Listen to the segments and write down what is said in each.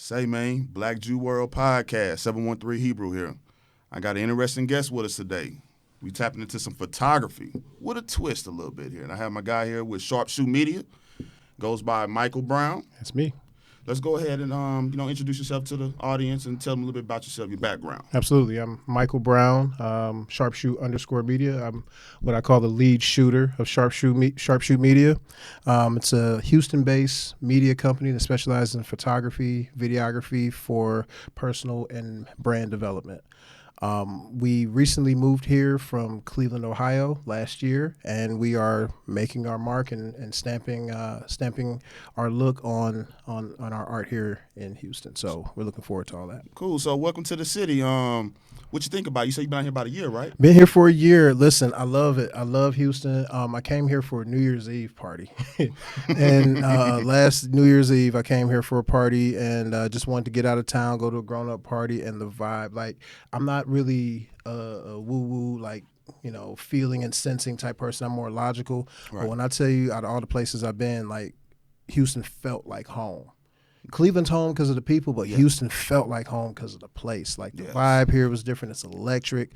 Say, man, Black Jew World Podcast, 713 Hebrew here. I got an interesting guest with us today. We tapping into some photography with a twist a little bit here. And I have my guy here with SharpShoot Media. Goes by Michael Brown. That's me. Let's go ahead and introduce yourself to the audience and tell them a little bit about yourself, your background. Absolutely. I'm Michael Brown, SharpShoot_Media. I'm what I call the lead shooter of SharpShoot Media. It's a Houston-based media company that specializes in photography, videography for personal and brand development. We recently moved here from Cleveland, Ohio last year, and we are making our mark and stamping our look on our art here in Houston. So we're looking forward to all that. Cool. So welcome to the city. What you think about it? You said you've been out here about a year, right? Been here for a year. Listen, I love it. I love Houston. I came here for a New Year's Eve party. And last New Year's Eve, I came here for a party and just wanted to get out of town, go to a grown-up party, and the vibe. Like, I'm not really a woo-woo, like, feeling and sensing type person. I'm more logical. Right. But when I tell you, out of all the places I've been, like, Houston felt like home. Cleveland's home because of the people, but Houston felt like home because of the place. Like, the vibe here was different. It's electric.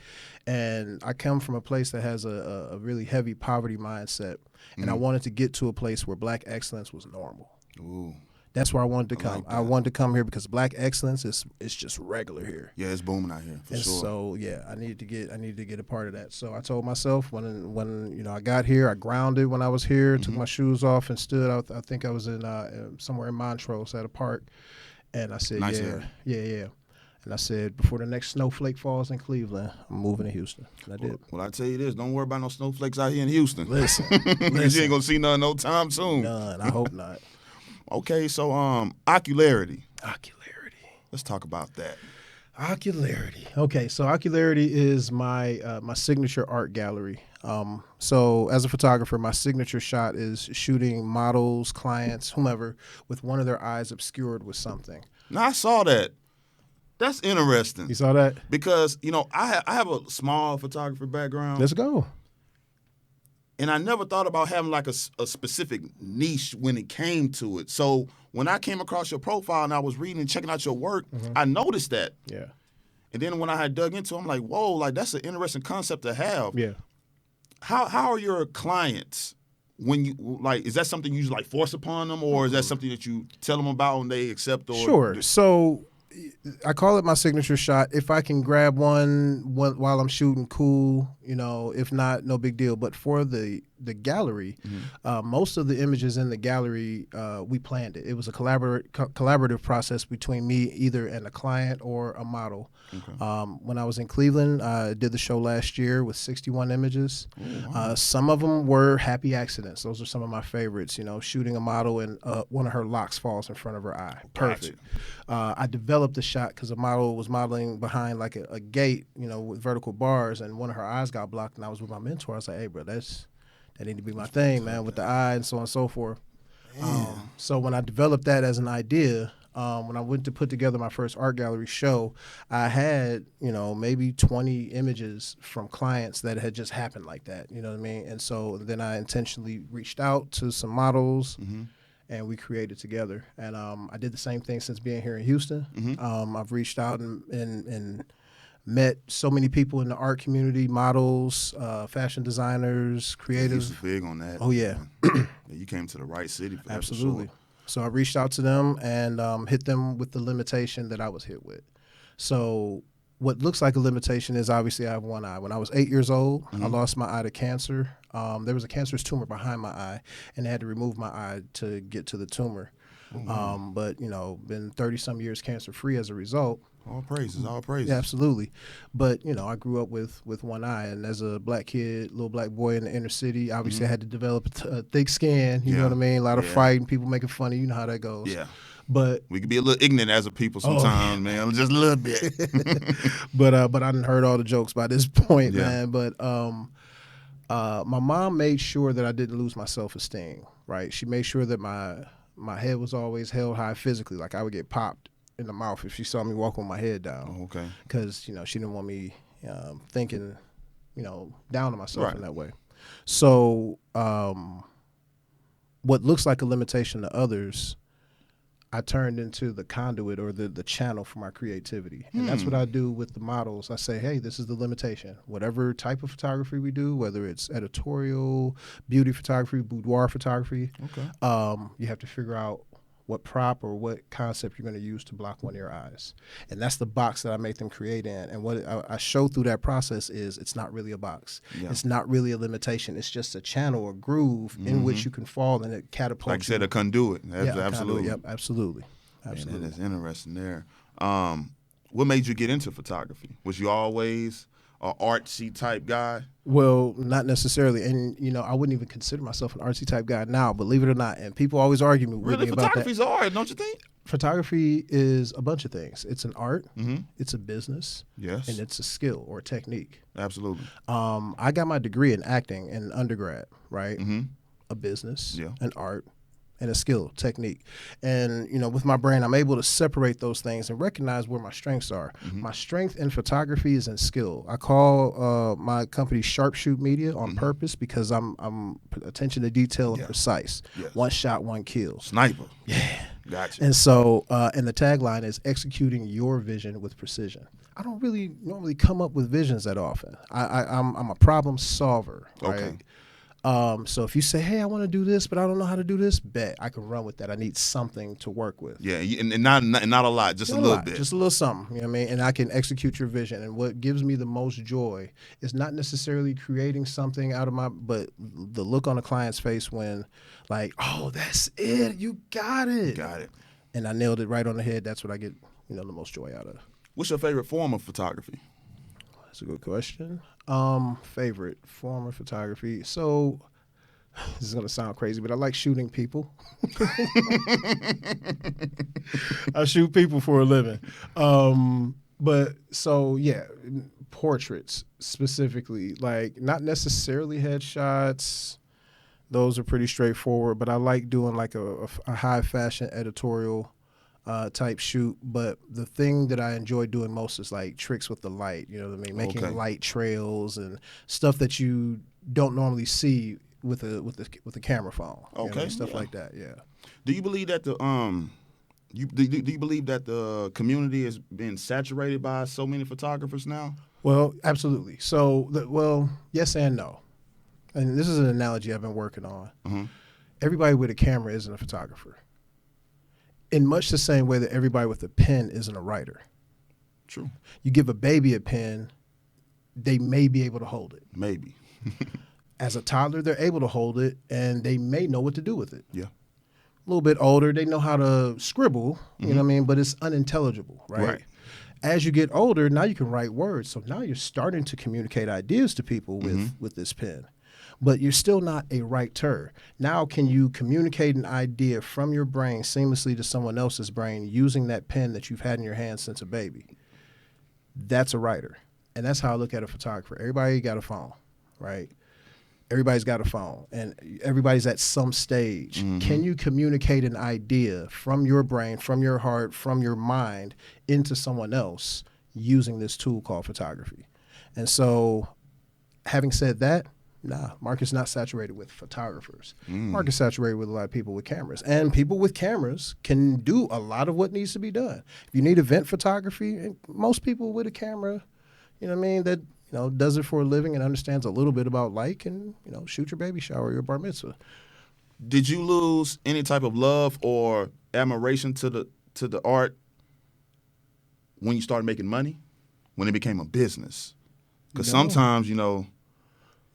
And I come from a place that has a really heavy poverty mindset. And I wanted to get to a place where black excellence was normal. Ooh. That's where I wanted to come. Like I wanted to come here because black excellence is just regular here. Yeah, it's booming out here for And sure. so I needed to get a part of that. So I told myself when I got here, I grounded when I was here, took my shoes off and stood. I think I was in somewhere in Montrose at a park, and I said, Nice yeah. And I said, before the next snowflake falls in Cleveland, I'm moving to Houston. And I did. Well, I tell you this, don't worry about no snowflakes out here in Houston. Listen. Because you ain't gonna see none no time soon. None. I hope not. Okay, so ocularity. Ocularity. Let's talk about that. Ocularity. Okay, so Ocularity is my my signature art gallery. So as a photographer, my signature shot is shooting models, clients, whomever, with one of their eyes obscured with something. Now, I saw that. That's interesting. You saw that? Because, I have a small photography background. Let's go. And I never thought about having like a specific niche when it came to it. So when I came across your profile and I was reading and checking out your work, I noticed that. Yeah. And then when I had dug into it, I'm like, whoa, like that's an interesting concept to have. Yeah. How are your clients when you, like, is that something you just like force upon them, or is that something that you tell them about and they accept? Or Sure. So I call it my signature shot. If I can grab one while I'm shooting, cool. If not, no big deal. But for the gallery, most of the images in the gallery, we planned it. It was a collaborative process between me, either and a client or a model. Okay. When I was in Cleveland, I did the show last year with 61 images. Ooh, wow. Some of them were happy accidents. Those are some of my favorites. Shooting a model and one of her locks falls in front of her eye. Perfect. Gotcha. I developed the shot because a model was modeling behind like a gate, with vertical bars, and one of her eyes got blocked. And I was with my mentor. I was like, "Hey, bro, that need to be my thing, man, with the eye and so on and so forth." So when I developed that as an idea, when I went to put together my first art gallery show, I had, maybe 20 images from clients that had just happened like that. You know what I mean? And so then I intentionally reached out to some models. And we created together. And I did the same thing since being here in Houston. I've reached out and met so many people in the art community, models, fashion designers, creatives. Houston's big on that. Oh, yeah. You came to the right city for that. Absolutely. For sure. So I reached out to them and hit them with the limitation that I was hit with. So what looks like a limitation is obviously I have one eye. When I was 8 years old, I lost my eye to cancer. There was a cancerous tumor behind my eye, and they had to remove my eye to get to the tumor. But, been 30-some years cancer-free as a result. All praises, all praises. Yeah, absolutely. But, I grew up with one eye. And as a black kid, little black boy in the inner city, obviously I had to develop a thick skin. You know what I mean? A lot of fighting, people making fun of you. You know how that goes. Yeah. But we can be a little ignorant as a people sometimes, man. Just a little bit. But I done heard all the jokes by this point, man. But my mom made sure that I didn't lose my self-esteem, right? She made sure that my head was always held high physically. Like I would get popped in the mouth if she saw me walk with my head down. Oh, okay. Because, she didn't want me thinking, down on myself in that way. So what looks like a limitation to others, I turned into the conduit or the channel for my creativity. And that's what I do with the models. I say, hey, this is the limitation. Whatever type of photography we do, whether it's editorial, beauty photography, boudoir photography, you have to figure out what prop or what concept you're going to use to block one of your eyes. And that's the box that I make them create in. And what I show through that process is it's not really a box. Yeah. It's not really a limitation. It's just a channel, a groove in which you can fall and it catapults. Like you said, a conduit. Absolutely. Conduit. Yep, absolutely. Man, that is interesting there. What made you get into photography? Was you always an artsy type guy? Well, not necessarily. And, I wouldn't even consider myself an artsy type guy now, believe it or not. And people always argue with me about that. Photography's art, don't you think? Photography is a bunch of things. It's an art, it's a business, yes, and it's a skill or technique. Absolutely. I got my degree in acting in undergrad, right? A business, an art, and a skill, technique. And, with my brain, I'm able to separate those things and recognize where my strengths are. My strength in photography is in skill. I call my company SharpShoot Media on purpose because I'm attention to detail and precise. Yes. One shot, one kill. Sniper. Yeah. Gotcha. And so, and the tagline is executing your vision with precision. I don't really normally come up with visions that often. I'm a problem solver, right? Okay. So if you say, hey, I want to do this, but I don't know how to do this, bet I can run with that. I need something to work with. Yeah, and not a lot, just a little bit. Just a little something, you know what I mean? And I can execute your vision. And what gives me the most joy is not necessarily creating something out of but the look on a client's face when like, oh, that's it. You got it. Got it. And I nailed it right on the head. That's what I get, the most joy out of. What's your favorite form of photography? That's a good question. Favorite form of photography. So this is going to sound crazy, but I like shooting people. I shoot people for a living. Portraits specifically, like not necessarily headshots. Those are pretty straightforward, but I like doing like a high fashion editorial type shoot, but the thing that I enjoy doing most is like tricks with the light, you know what I mean? Making light trails and stuff that you don't normally see with a camera phone. Stuff like that, yeah. Do you believe that do you believe that the community has been saturated by so many photographers now? Well, absolutely. So, yes and no. And this is an analogy I've been working on. Everybody with a camera isn't a photographer. In much the same way that everybody with a pen isn't a writer. True. You give a baby a pen, they may be able to hold it. Maybe. As a toddler, they're able to hold it, and they may know what to do with it. Yeah. A little bit older, they know how to scribble, you know what I mean? But it's unintelligible, right? As you get older, now you can write words. So now you're starting to communicate ideas to people with this pen. But you're still not a writer. Now, can you communicate an idea from your brain seamlessly to someone else's brain using that pen that you've had in your hand since a baby? That's a writer. And that's how I look at a photographer. Everybody got a phone, right? Everybody's got a phone, and everybody's at some stage. Can you communicate an idea from your brain, from your heart, from your mind into someone else using this tool called photography? And so, having said that, nah, market's not saturated with photographers. Market's saturated with a lot of people with cameras. And people with cameras can do a lot of what needs to be done. If you need event photography, most people with a camera, you know what I mean, that does it for a living and understands a little bit about light can, shoot your baby shower or your bar mitzvah. Did you lose any type of love or admiration to the art when you started making money? When it became a business? Because sometimes,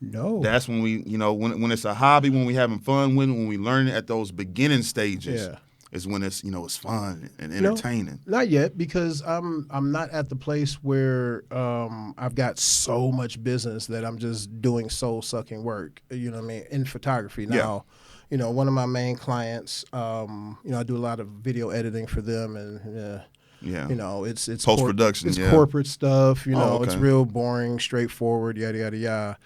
No. That's when we, when it's a hobby, when we having fun, when we learn it at those beginning stages, is when it's, it's fun and entertaining. No, not yet, because I'm not at the place where I've got so much business that I'm just doing soul sucking work. You know what I mean? In photography now, one of my main clients, I do a lot of video editing for them, and it's post production, it's corporate stuff. It's real boring, straightforward, yada yada yada.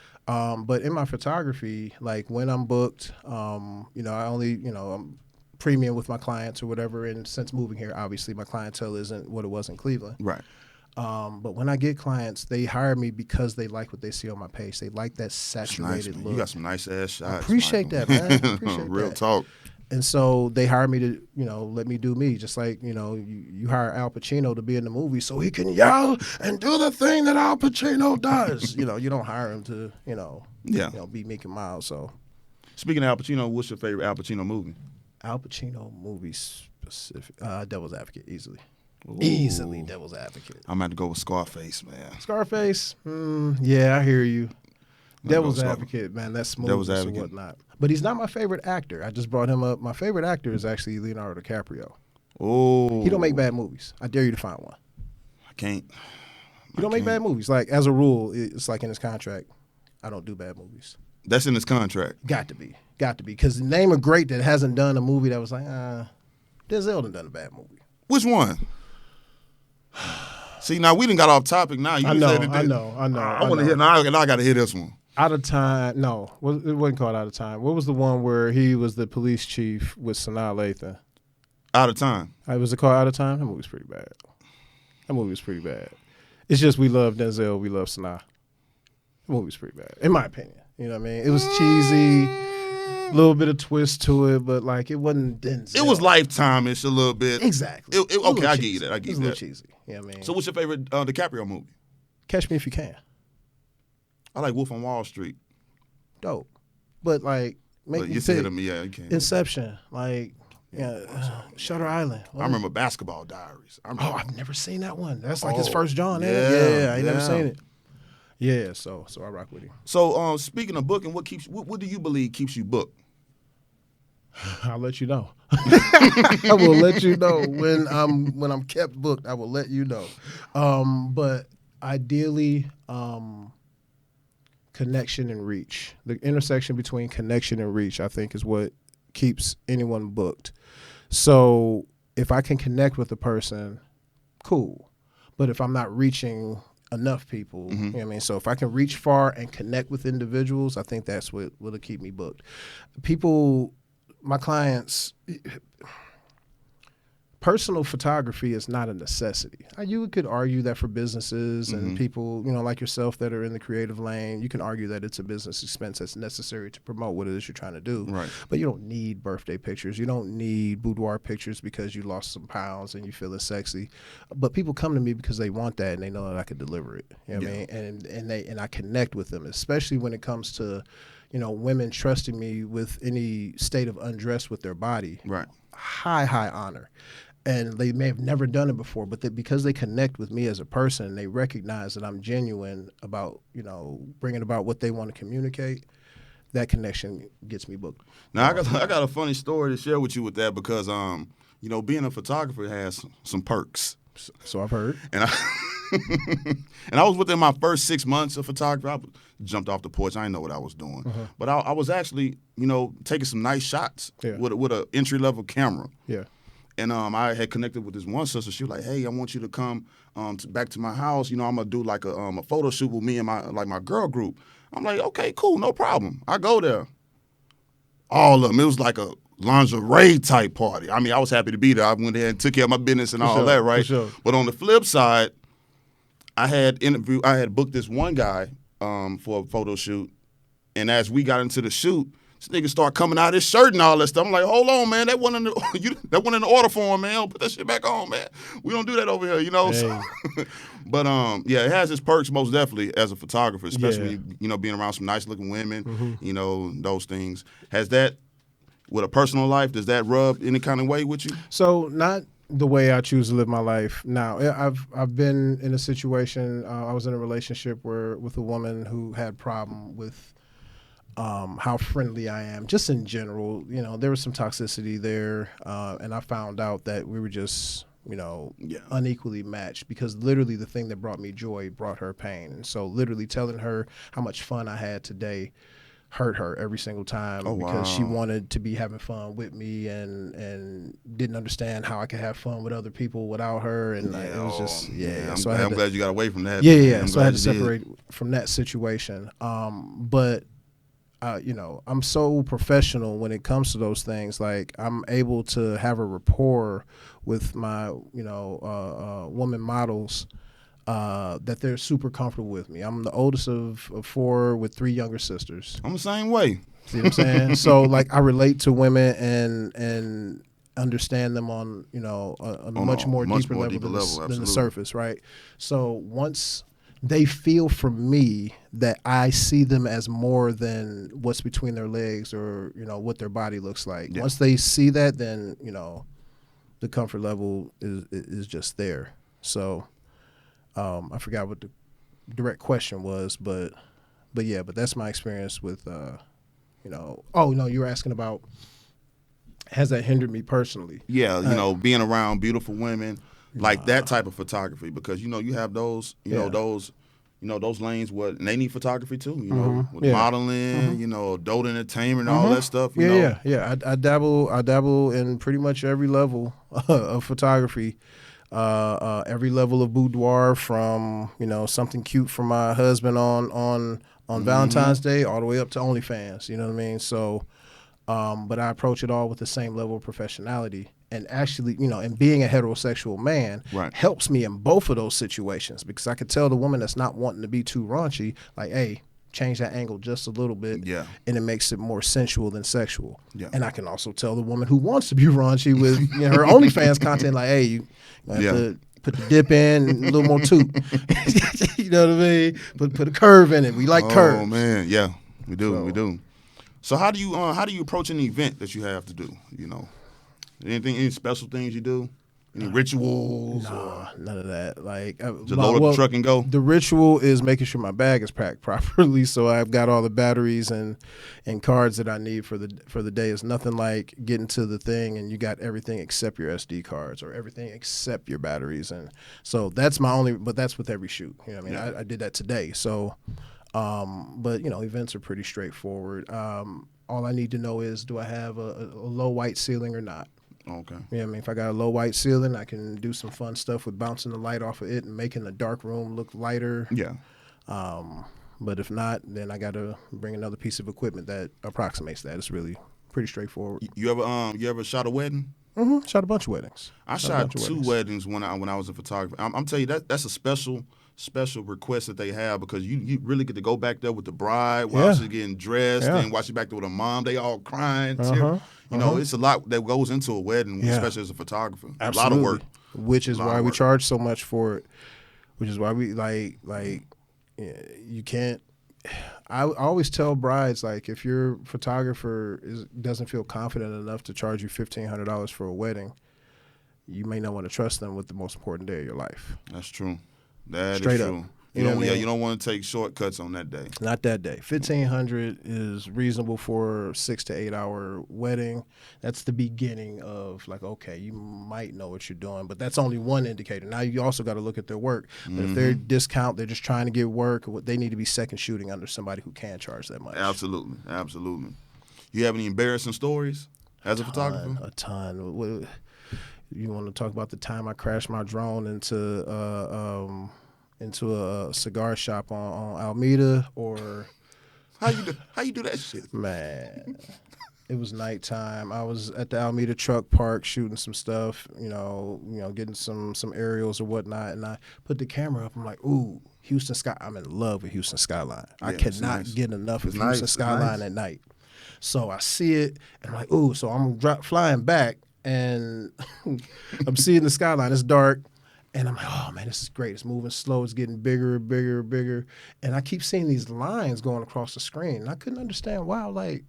But in my photography, like when I'm booked, I only, I'm premium with my clients or whatever. And since moving here, obviously my clientele isn't what it was in Cleveland. Right. But when I get clients, they hire me because they like what they see on my page. They like that saturated look. You got some nice ass shots. Appreciate that, man. Appreciate Real that. talk. And so they hired me to, let me do me. Just like, you hire Al Pacino to be in the movie so he can yell and do the thing that Al Pacino does. You don't hire him to, be Meek and Miles. So, speaking of Al Pacino, what's your favorite Al Pacino movie? Al Pacino movie specific, Devil's Advocate, easily. Ooh. Easily Devil's Advocate. I'm about to go with Scarface, man. Scarface? Yeah, I hear you. Devil's Advocate, man, that's smooth and whatnot. But he's not my favorite actor. I just brought him up. My favorite actor is actually Leonardo DiCaprio. Oh. He don't make bad movies. I dare you to find one. I can't. He don't make bad movies. Like, as a rule, it's like in his contract, I don't do bad movies. That's in his contract. Got to be. Because name a great that hasn't done a movie that was like, Denzel done a bad movie. Which one? See, now we done got off topic. Now you I know. I want to hear. Now I got to hear this one. Out of Time. No, it wasn't called Out of Time. What was the one where he was the police chief with Sanaa Lathan? Out of Time. Was it called Out of Time? That movie was pretty bad. It's just we love Denzel, we love Sanaa. The movie was pretty bad, in my opinion. You know what I mean? It was cheesy, a little bit of twist to it, but like it wasn't Denzel. It was Lifetime-ish a little bit. Exactly. Okay, I get you that. It was a little cheesy. You know what I mean? So what's your favorite DiCaprio movie? Catch Me If You Can. I like Wolf on Wall Street. Dope. But like, you said to me, yeah, you can't. Inception, like, Shutter Island. I remember Basketball Diaries. I've never seen that one. That's like his first John. I ain't never seen it. Yeah, so I rock with him. So speaking of booking, what do you believe keeps you booked? I'll let you know. I will let you know when I'm kept booked. I will let you know. But ideally, connection and reach. The intersection between connection and reach, I think, is what keeps anyone booked. So if I can connect with a person, cool. But if I'm not reaching enough people, you know what I mean? So if I can reach far and connect with individuals, I think that's what will keep me booked. People, my clients, personal photography is not a necessity. You could argue that for businesses and people, like yourself that are in the creative lane, you can argue that it's a business expense that's necessary to promote what it is you're trying to do. Right. But you don't need birthday pictures. You don't need boudoir pictures because you lost some pounds and you feel sexy. But people come to me because they want that and they know that I could deliver it. You know what I mean? And I connect with them, especially when it comes to, women trusting me with any state of undress with their body. Right. High honor. And they may have never done it before, but because they connect with me as a person, they recognize that I'm genuine about, bringing about what they want to communicate. That connection gets me booked. Now, I got a funny story to share with you with that because, being a photographer has some perks. So I've heard. And I was within my first 6 months of photography. I jumped off the porch. I didn't know what I was doing. But I was actually, taking some nice shots with an entry-level camera. Yeah. And I had connected with this one sister. She was like, "Hey, I want you to come back to my house. I'm gonna do like a photo shoot with me and my girl group." I'm like, "Okay, cool, no problem." I go there. All of them. It was like a lingerie type party. I mean, I was happy to be there. I went there and took care of my business and all that, right? For sure. But on the flip side, I had booked this one guy for a photo shoot, and as we got into the shoot, this nigga start coming out his shirt and all that stuff. I'm like, hold on, man. That wasn't in the order form, man. Don't put that shit back on, man. We don't do that over here, Hey. So, but it has its perks most definitely as a photographer, especially being around some nice looking women, those things. Has that with a personal life? Does that rub any kind of way with you? So not the way I choose to live my life now. I've been in a situation. I was in a relationship with a woman who had problem with how friendly I am, just in general. There was some toxicity there, and I found out that we were just, unequally matched because literally the thing that brought me joy brought her pain. And so literally telling her how much fun I had today hurt her every single time because she wanted to be having fun with me and didn't understand how I could have fun with other people without her. And it was just, So I'm glad you got away from that. Yeah. So I had to separate from that situation. But I'm so professional when it comes to those things. Like I'm able to have a rapport with my, woman models that they're super comfortable with me. I'm the oldest of 4 with 3 younger sisters. I'm the same way. See what I'm saying? So like I relate to women and understand them on a much more deeper level than the surface, right? So once they feel from me that I see them as more than what's between their legs or what their body looks like. Yeah. Once they see that, then the comfort level is just there. So I forgot what the direct question was, but that's my experience with Oh no, you were asking about has that hindered me personally? Yeah, being around beautiful women, like that type of photography, because you have those, those lanes and they need photography too, with modeling, adult entertainment, all that stuff. Yeah. I dabble in pretty much every level of photography. Every level of boudoir, from something cute for my husband on Valentine's Day all the way up to OnlyFans. You know what I mean? So, but I approach it all with the same level of professionality. And actually, and being a heterosexual man helps me in both of those situations, because I could tell the woman that's not wanting to be too raunchy, like, hey, change that angle just a little bit, and it makes it more sensual than sexual. Yeah. And I can also tell the woman who wants to be raunchy with her OnlyFans content, like, hey, you have to put the dip in and a little more toot. You know what I mean? Put a curve in it. We like curves. Oh man, yeah, we do. So how do you approach an event that you have to do? Any special things you do? Any rituals? Nah, none of that. Like, just load up the truck and go? The ritual is making sure my bag is packed properly, so I've got all the batteries and cards that I need for the day. It's nothing like getting to the thing and you got everything except your SD cards or everything except your batteries. And so that's but that's with every shoot. You know what I mean? I did that today. So, but events are pretty straightforward. All I need to know is, do I have a low white ceiling or not? Okay. Yeah, I mean, if I got a low white ceiling, I can do some fun stuff with bouncing the light off of it and making the dark room look lighter. Yeah. But if not, then I got to bring another piece of equipment that approximates that. It's really pretty straightforward. You ever shot a wedding? Mm-hmm. Shot a bunch of weddings. I shot 2 weddings when I was a photographer. I'm telling you, that's a special request that they have, because you really get to go back there with the bride while she's getting dressed, and while she's back there with her mom, they all crying. It's a lot that goes into a wedding, especially as a photographer. Absolutely. A lot of work. Which is why we charge so much for it. Which is why we you can't. I always tell brides, like, if your photographer doesn't feel confident enough to charge you $1,500 for a wedding, you may not want to trust them with the most important day of your life. That's true. That Straight is true. Up. You don't want to take shortcuts on that day. Not that day. $1,500 is reasonable for a 6 to 8 hour wedding. That's the beginning of, like, okay, you might know what you're doing, but that's only one indicator. Now you also got to look at their work. But if they're they're just trying to get work, they need to be second shooting under somebody who can charge that much. Absolutely. You have any embarrassing stories as a photographer? A ton. You want to talk about the time I crashed my drone into a cigar shop on Alameda, or how you do that shit? Man, it was nighttime. I was at the Alameda truck park shooting some stuff, getting some aerials or whatnot, and I put the camera up. I'm like, ooh, Houston Sky. I'm in love with Houston Skyline. Yeah, I cannot get enough of Houston Skyline at night. So I see it, and I'm like, ooh. So I'm flying back, and I'm seeing the skyline. It's dark. And I'm like, oh, man, this is great. It's moving slow. It's getting bigger, bigger, bigger. And I keep seeing these lines going across the screen. And I couldn't understand why. Like,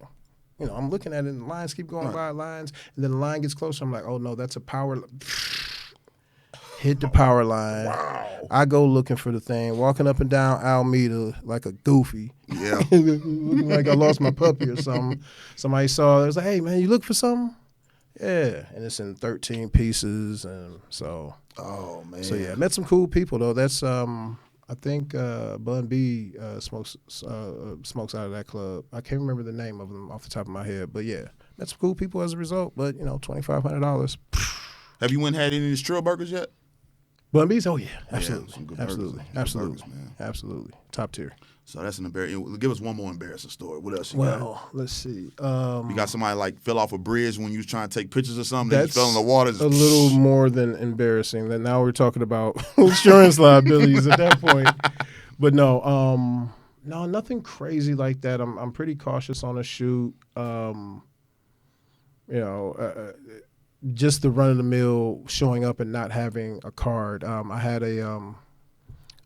I'm looking at it, and the lines keep going by lines. And then the line gets closer. I'm like, oh, no, that's a power. Hit the power line. Wow. I go looking for the thing, walking up and down Alameda like a goofy. Yeah. Looking like I lost my puppy or something. Somebody saw it. I was like, hey, man, you look for something? Yeah. And it's in 13 pieces. And so. Oh man! So yeah, met some cool people though. That's I think Bun B smokes out of that club. I can't remember the name of them off the top of my head, but yeah, met some cool people as a result. But $2,500. Have you went and had any of these Trill burgers yet? Bun B's, oh yeah, Yeah, absolutely, some good burgers, absolutely, some good absolutely, burgers, man. absolutely, top tier. So that's an embarrassing. Give us one more embarrassing story. What else you got? Well, let's see. You got somebody like fell off a bridge when you was trying to take pictures or something. They That's just fell in the water. a little more than embarrassing. That now we're talking about insurance liabilities at that point. But no, no, nothing crazy like that. I'm pretty cautious on a shoot. Just the run of the mill showing up and not having a card. I had a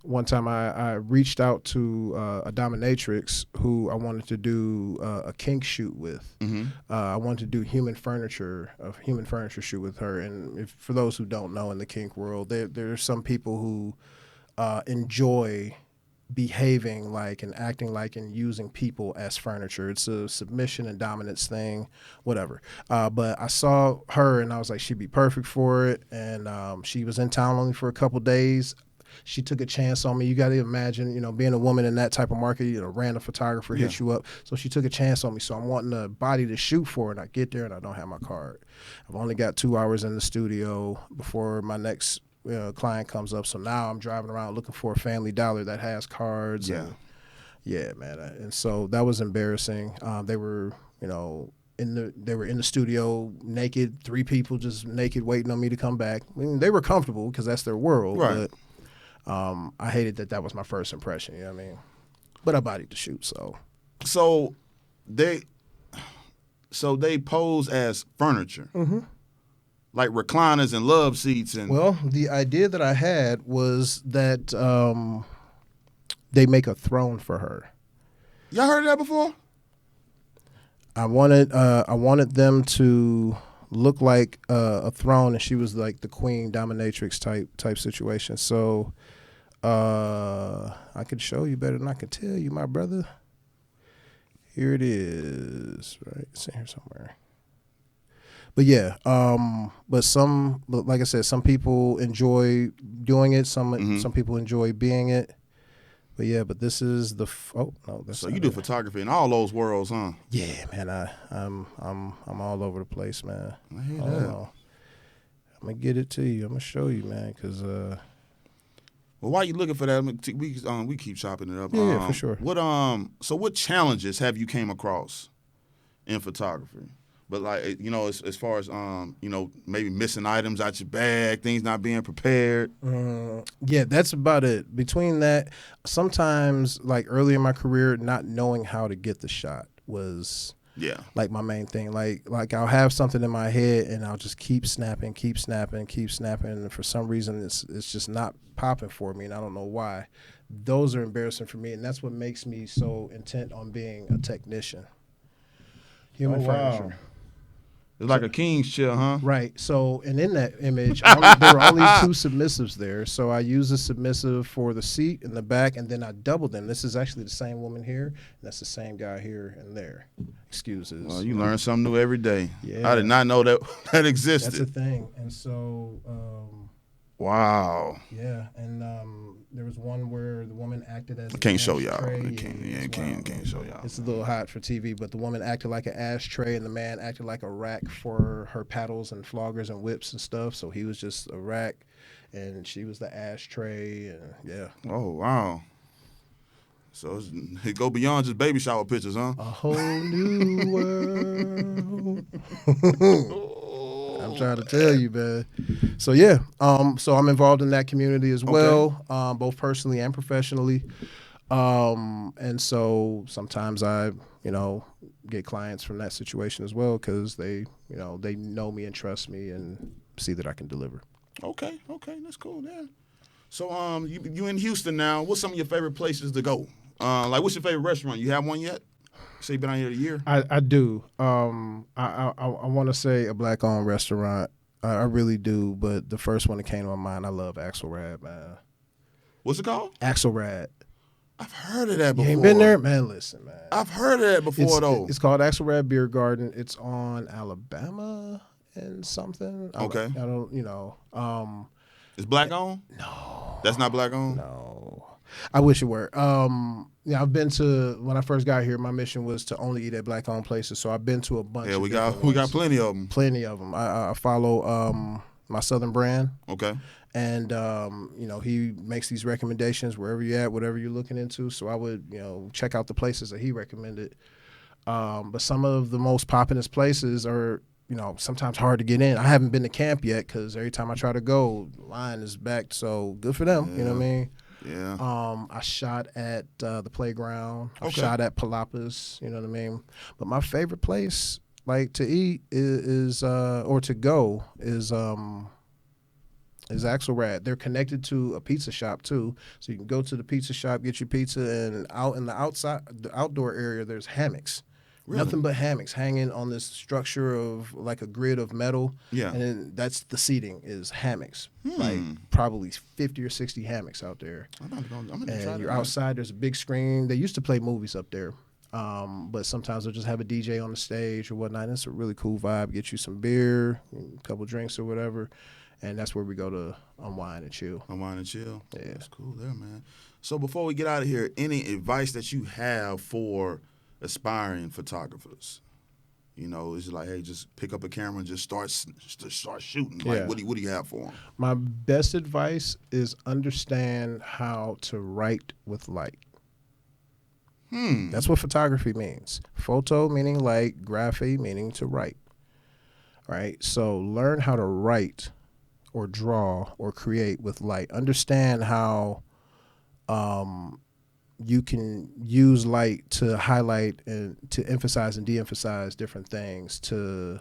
one time I reached out to a dominatrix who I wanted to do a kink shoot with. I wanted to do a human furniture shoot with her. And for those who don't know, in the kink world, there are some people who enjoy behaving like and acting like and using people as furniture. It's a submission and dominance thing, whatever. But I saw her and I was like, she'd be perfect for it. And she was in town only for a couple days. She took a chance on me. You got to imagine, being a woman in that type of market, a random photographer hits you up. So she took a chance on me. So I'm wanting a body to shoot for, and I get there and I don't have my card. I've only got 2 hours in the studio before my next client comes up. So now I'm driving around looking for a Family Dollar that has cards. Yeah. Yeah, man. And so that was embarrassing. They were, they were in the studio naked, 3 people just naked waiting on me to come back. I mean, they were comfortable because that's their world. Right. But I hated that was my first impression, you know what I mean? But I bodied the shoot, so. So they pose as furniture. Like recliners and love seats and Well, the idea that I had was that they make a throne for her. Y'all heard of that before? I wanted them to look like a throne, and she was like the queen dominatrix type situation. So I could show you better than I could tell you, my brother. Here it is, right? It's in here somewhere. But yeah, but like I said, some people enjoy doing it. Some people enjoy being it. But yeah, but this is oh no, that's so you do photography in all those worlds, huh? Yeah, man. I'm all over the place, man. I hear that. I'm gonna get it to you. I'm gonna show you, man, because Well, while you looking for that, we keep chopping it up. Yeah, for sure. What challenges have you came across in photography? But like as far as maybe missing items out your bag, things not being prepared. Yeah, that's about it. Between that, sometimes like early in my career, not knowing how to get the shot was like my main thing. Like I'll have something in my head and I'll just keep snapping, and for some reason it's just not popping for me, and I don't know why. Those are embarrassing for me, and that's what makes me so intent on being a technician. Human furniture. It's like a king's chair, huh? Right. So, and in that image, there were only 2 submissives there. So I use a submissive for the seat in the back, and then I doubled them. This is actually the same woman here, and that's the same guy here and there. Excuses. Well, you learn something new every day. Yeah. I did not know that existed. That's a thing. And so, wow. yeah. And there was one where the woman acted as I can't show y'all. ashtray. Can't show y'all. It's a little hot for TV, but the woman acted like an ashtray, and the man acted like a rack for her paddles and floggers and whips and stuff. So he was just a rack, and she was the ashtray, and yeah. Oh, wow. So it go beyond just baby shower pictures, huh? A whole new world. I'm trying to tell you, man. So yeah, so I'm involved in that community as well, both personally and professionally. And so sometimes I, get clients from that situation as well because they know me and trust me and see that I can deliver. Okay, that's cool, man. So you in Houston now. What's some of your favorite places to go? Like, what's your favorite restaurant? You have one yet? Say you've been out here a year. I do. I want to say a black-owned restaurant. I really do. But the first one that came to my mind, I love Axelrad, man. What's it called? Axelrad. I've heard of that before. You ain't been there, man. Listen, man. I've heard of that before, though. It's called Axelrad Beer Garden. It's on Alabama and something. Okay. I don't. It's black owned? No. That's not black owned? No. I wish it were. I've been to, when I first got here, my mission was to only eat at black-owned places. So I've been to a bunch. Yeah, of we got plenty of them. Plenty of them. I follow my Southern brand. Okay. And he makes these recommendations wherever you're at, whatever you're looking into. So I would check out the places that he recommended. But some of the most populous places are sometimes hard to get in. I haven't been to camp yet because every time I try to go, the line is backed. So good for them. Yeah. You know what I mean? Yeah. I shot at the playground. I Okay. shot at Palapas. You know what I mean? But my favorite place, like to eat, is or to go is Axelrad. They're connected to a pizza shop too, so you can go to the pizza shop, get your pizza, and out in the outdoor area, there's hammocks. Really? Nothing but hammocks hanging on this structure of like a grid of metal. Yeah. And then that's the seating is hammocks. Hmm. Like probably 50 or 60 hammocks out there. I'm gonna try And that. you're outside, there's a big screen. They used to play movies up there. But sometimes they'll just have a DJ on the stage or whatnot. And it's a really cool vibe. Get you some beer, a couple drinks or whatever. And that's where we go to unwind and chill. Unwind and chill. Yeah. That's cool there, man. So before we get out of here, any advice that you have for aspiring photographers? Is it like, hey, just pick up a camera and just start shooting? Like, Yeah. what do you have for them? My best advice is understand how to write with light. That's what photography means. Photo meaning light, graphy meaning to write. Right? So learn how to write or draw or create with light. Understand how you can use light to highlight and to emphasize and de-emphasize different things, to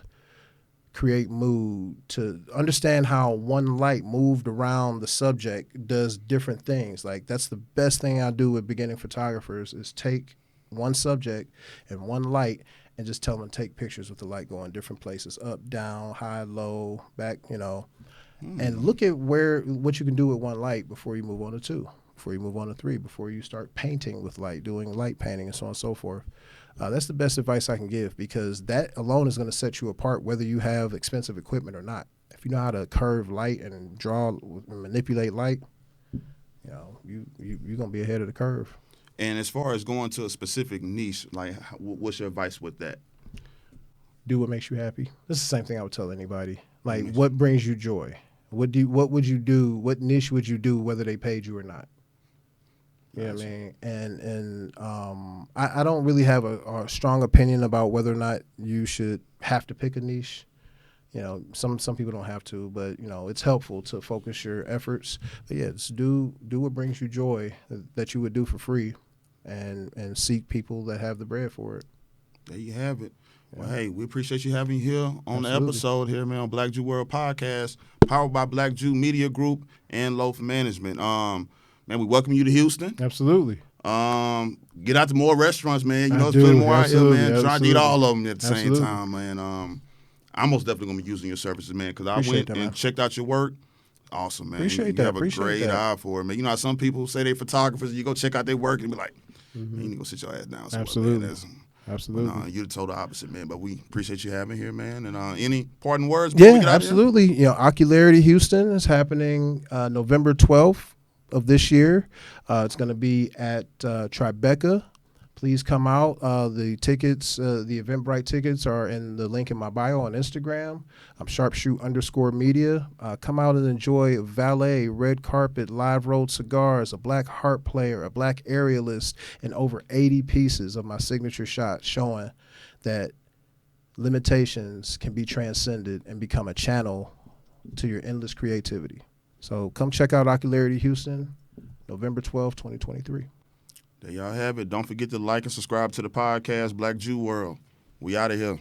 create mood, to understand how one light moved around the subject does different things. Like that's the best thing I do with beginning photographers is take one subject and one light and just tell them to take pictures with the light going different places, up, down, high, low, back, and look at what you can do with one light before you move on to two, before you move on to three, before you start painting with light, doing light painting and so on and so forth. That's the best advice I can give because that alone is going to set you apart whether you have expensive equipment or not. If you know how to curve light and draw and manipulate light, you're going to be ahead of the curve. And as far as going to a specific niche, like what's your advice with that? Do what makes you happy. This is the same thing I would tell anybody. Like what brings you joy? What would you do? What niche would you do whether they paid you or not? You know what I mean? And I don't really have a strong opinion about whether or not you should have to pick a niche. Some people don't have to, but it's helpful to focus your efforts. But yeah, just do what brings you joy that you would do for free, and seek people that have the bread for it. There you have it. Well, hey, we appreciate you having you here on the Absolutely. episode here, man, on Black Jew World Podcast, powered by Black Jew Media Group and Loaf Management. Man, we welcome you to Houston. Absolutely. Get out to more restaurants, man. I There's do. plenty more out here, Absolutely. man. Try to eat Absolutely. all of them at the same Absolutely. time, man. I'm most definitely gonna be using your services, man, because I Appreciate went that, and man. checked out your work. Awesome, man. Appreciate you that. have a Appreciate great that. eye for it, man. How some people say they photographers, and you go check out their work and be like, man, you need to go sit your ass down. somewhere, Absolutely. Man. Absolutely. You're the total opposite, man. But we appreciate you having here, man. And any parting words? Before we Yeah, get out of here? absolutely. Ocularity Houston is happening November 12th of this year. It's going to be at Tribeca. Please come out. The tickets, the Eventbrite tickets are in the link in my bio on Instagram. I'm SharpShoot_media. Come out and enjoy valet, red carpet, live rolled cigars, a black harp player, a black aerialist, and over 80 pieces of my signature shots showing that limitations can be transcended and become a channel to your endless creativity. So come check out Ocularity Houston, November 12th, 2023. There y'all have it. Don't forget to like and subscribe to the podcast, Black Jew World. We out of here.